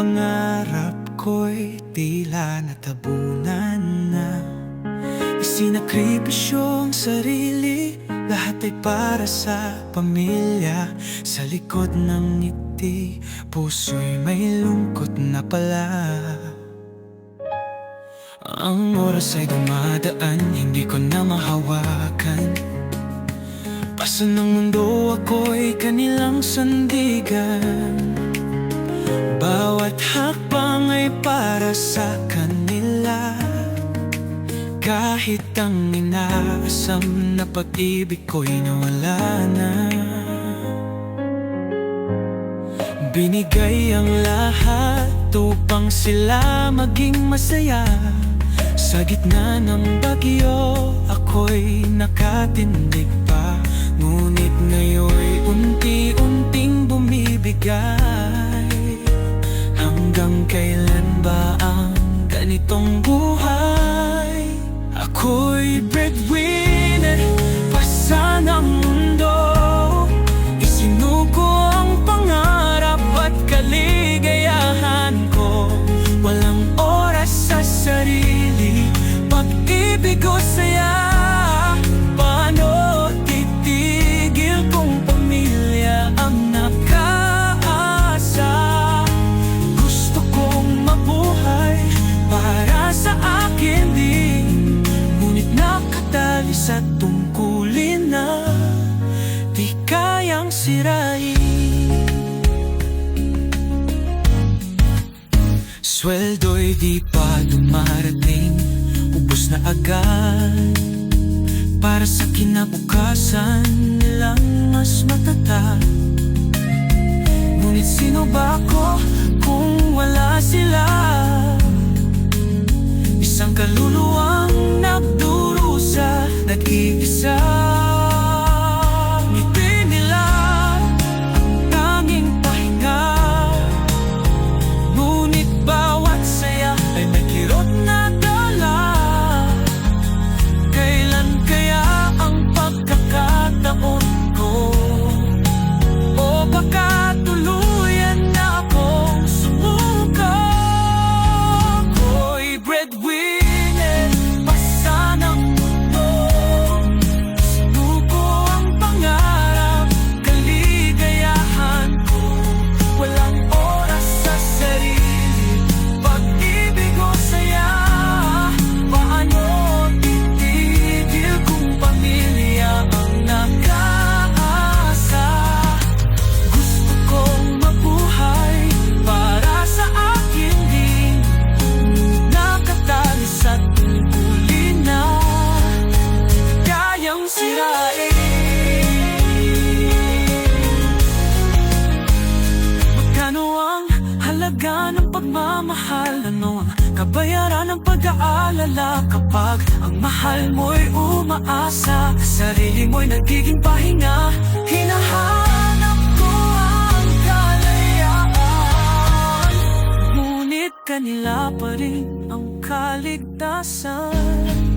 pangarap ko'y tila natabunan na. Isinakripisyo ang sarili, lahat ay para sa pamilya. Sa likod ng ngiti, puso'y may lungkot na pala. Ang oras ay dumadaan, hindi ko na mahawakan. Paso ng mundo, ako'y kanilang sandigan. Bawat hakbang ay para sa kanila. Kahit ang inaasam na pag-ibig ko'y nawala na. Binigay ang lahat upang sila maging masaya. Sa gitna ng bagyo, ako'y nakatindig pa. Ngunit ngayon'y unti-unting bumibigay. Hanggang kailan ba ang ganitong buhay? Ako'y breadwinner, pasa ng mundo. Isinuko ang pangarap at kaligayahan ko. Walang oras sa sarili, pag-ibig o saya. Paano titigil kung pamilya ang nakaasa? Gusto kong mabuhay para sa akin din, ngunit nakatali sa tungkulin na di kayang sirain. Sweldo'y di pa dumarating, ubos na agad. Para sa kinabukasan nilang mas matatag. Ngunit sino ba ako kung wala sila? Isang kaluluwang nagdurusa, nag-iisa. Ngiti nila ang tanging pahinga. Ngunit bawat saya ay may kirot na dala. Kailan kaya ang pagkakataon ko? O baka tuluyan na akong sumuko? Ako'y breadwinner, pasa ng mundo. Sinuko ang pangarap, kaligayahan ko. Walang oras sa sarili, pag-ibig o saya. Paano titigil kung pamilya ang nakaasa? Gusto kong mabuhay para sa akin din, nakatali sa tungkulin na kayang sirain. Magkano ang halaga ng pagmamahal? Ano ang kabayaran ng pag-aalala kapag ang mahal mo'y umaasa? Sarili mo'y nagiging pahinga, hinahanap ko ang kalayaan. Ngunit kanila pa rin ang kaligtasan.